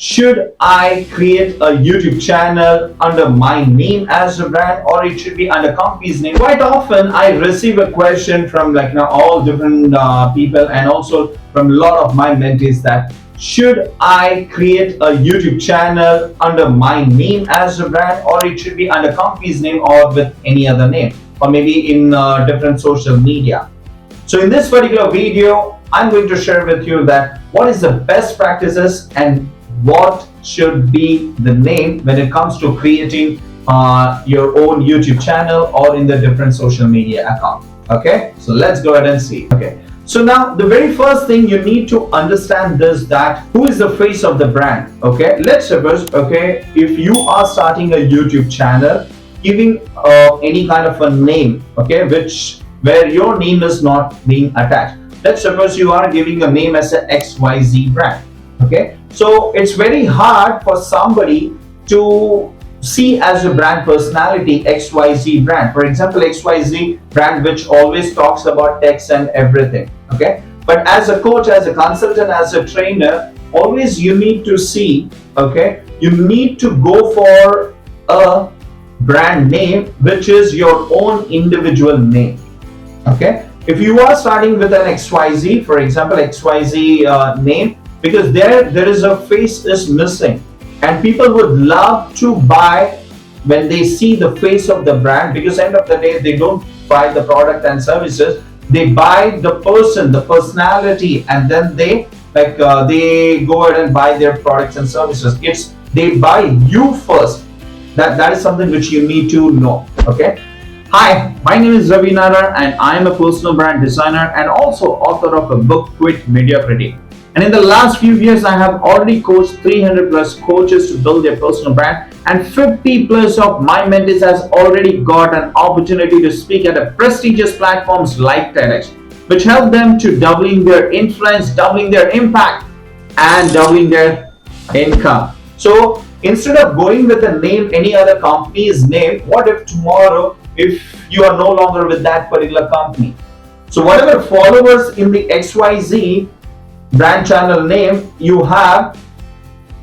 Should I create a YouTube channel under my name as a brand, or it should be under company's name? Quite often I receive a question from all different people, and also from a lot of my mentees, that should I create a YouTube channel under my name as a brand, or it should be under company's name or with any other name, or maybe in different social media. So in this particular video, I'm going to share with you that what is the best practices and what should be the name when it comes to creating your own YouTube channel or in the different social media account. Okay, so let's go ahead and see. Okay, so now the very first thing you need to understand this, that who is the face of the brand. Okay, let's suppose, okay, if you are starting a YouTube channel, giving any kind of a name, okay, where your name is not being attached. Let's suppose you are giving a name as a XYZ brand. Okay, so it's very hard for somebody to see as a brand personality XYZ brand. For example, XYZ brand, which always talks about text and everything. Okay, but as a coach, as a consultant, as a trainer, always you need to see, okay, you need to go for a brand name which is your own individual name. Okay, if you are starting with an XYZ, for example, XYZ name, because there is a face is missing, and people would love to buy when they see the face of the brand, because end of the day they don't buy the product and services, they buy the person, the personality, and then they go ahead and buy their products and services. It's they buy you first. That is something which you need to know. Okay, hi, my name is Ravi Nadar, and I am a personal brand designer and also author of a book, Quit Mediocrity. And in the last few years, I have already coached 300 plus coaches to build their personal brand, and 50 plus of my mentees has already got an opportunity to speak at a prestigious platforms like TEDx, which help them to doubling their influence, doubling their impact, and doubling their income. So instead of going with a name, any other company's name, what if tomorrow, if you are no longer with that particular company? So whatever followers in the XYZ brand channel name you have,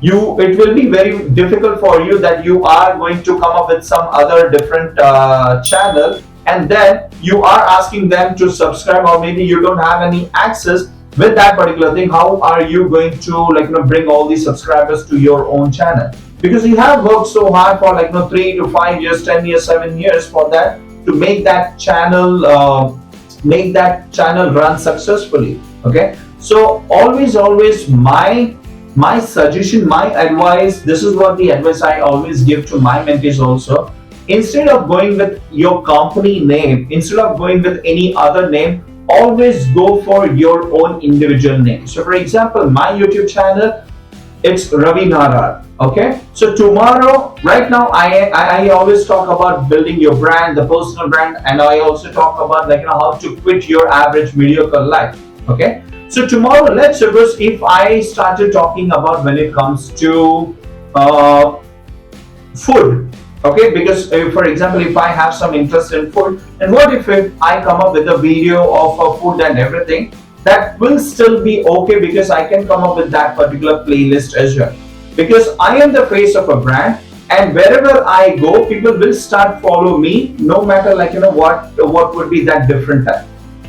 it will be very difficult for you that you are going to come up with some other different channel, and then you are asking them to subscribe, or maybe you don't have any access with that particular thing. How are you going to bring all these subscribers to your own channel? Because you have worked so hard for 3 to 5 years, 10 years, 7 years for that, to make that channel run successfully. Okay, so always my suggestion, my advice, this is what the advice I always give to my mentees also. Instead of going with your company name, instead of going with any other name, always go for your own individual name. So for example, my YouTube channel, it's Ravi Nadar. Okay, so tomorrow, right now, I always talk about building your brand, the personal brand, and I also talk about how to quit your average mediocre life. Okay, so tomorrow, let's suppose if I started talking about when it comes to food. Okay, because for example, if I have some interest in food, and what if I come up with a video of food and everything, that will still be okay, because I can come up with that particular playlist as well. Because I am the face of a brand, and wherever I go, people will start follow me, no matter what would be that different type.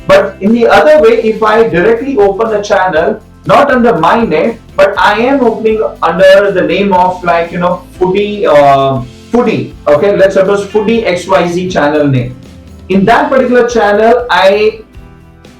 But in the other way, if I directly open a channel, not under my name, but I am opening under the name of foodie. Okay, let's suppose foodie XYZ channel name. In that particular channel, I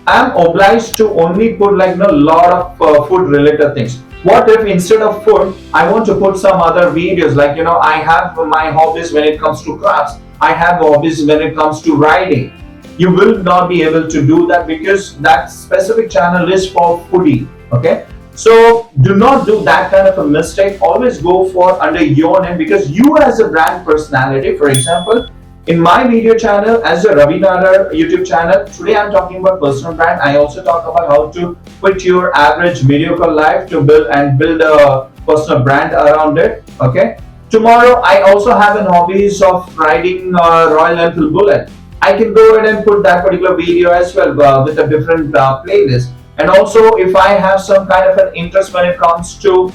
am obliged to only put lot of food related things. What if instead of food, I want to put some other videos, I have my hobbies when it comes to crafts, I have hobbies when it comes to riding. You will not be able to do that, because that specific channel is for foodie. Okay, so do not do that kind of a mistake. Always go for under your name, because you as a brand personality, for example, in my video channel as a Ravi Nadar YouTube channel, today I'm talking about personal brand. I also talk about how to quit your average mediocre life to build a personal brand around it. Okay, tomorrow I also have an hobbies of riding Royal Enfield Bullet. I can go ahead and put that particular video as well with a different playlist. And also, if I have some kind of an interest when it comes to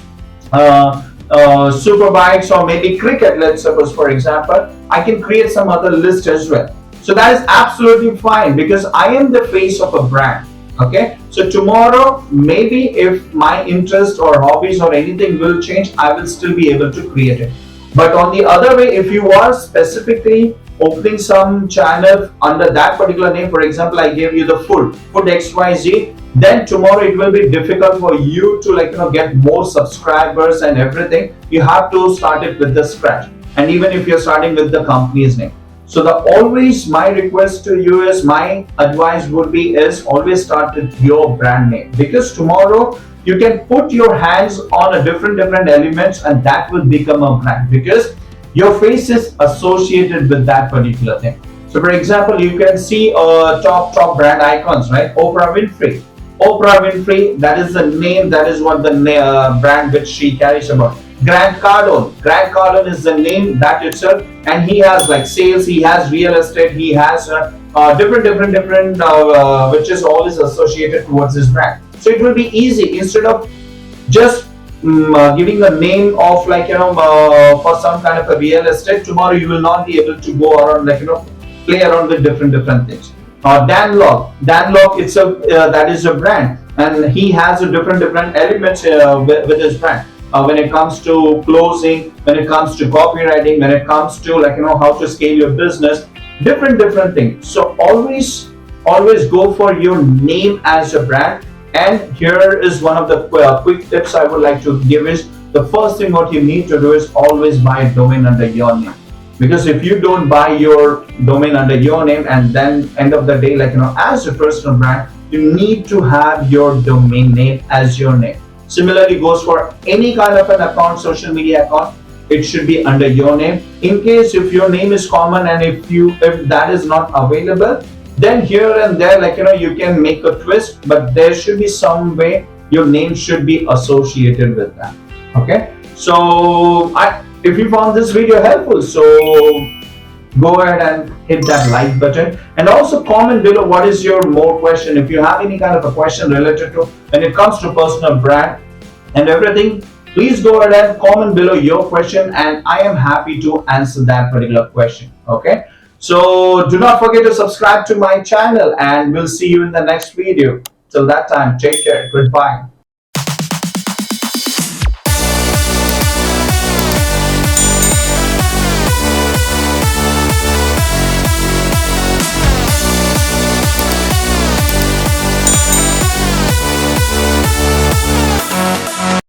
super bikes or maybe cricket, let's suppose for example, I can create some other list as well. So that is absolutely fine because I am the face of a brand. Okay, so tomorrow maybe if my interest or hobbies or anything will change, I will still be able to create it. But on the other way, if you are specifically opening some channel under that particular name, for example, I gave you the food XYZ, then tomorrow it will be difficult for you to get more subscribers and everything. You have to start it with the scratch. And even if you're starting with the company's name. So the always my request to you is, my advice would be is always start with your brand name, because tomorrow you can put your hands on a different elements and that will become a brand because your face is associated with that particular thing. So for example, you can see top brand icons, right? Oprah Winfrey, that is the name, that is what the brand which she carries about. Grant Cardone is the name that itself, and he has like sales, he has real estate, he has different which is always associated towards his brand. So it will be easy instead of just giving a name of for some kind of a real estate. Tomorrow you will not be able to go around play around with different things. Dan Lok, it's a that is a brand, and he has a different elements with his brand. When it comes to closing, when it comes to copywriting, when it comes to how to scale your business, different things. So always go for your name as a brand. And here is one of the quick tips I would like to give is, the first thing what you need to do is always buy a domain under your name. Because if you don't buy your domain under your name, and then end of the day as a personal brand, you need to have your domain name as your name. Similarly goes for any kind of an account, social media account, it should be under your name. In case if your name is common and if that is not available, then here and there you can make a twist, but there should be some way your name should be associated with that. Okay, so if you found this video helpful, so go ahead and hit that like button, and also comment below what is your more question. If you have any kind of a question related to when it comes to personal brand and everything, please go ahead and comment below your question, and I am happy to answer that particular question. Okay, so do not forget to subscribe to my channel, and we'll see you in the next video. Till that time, take care. Goodbye.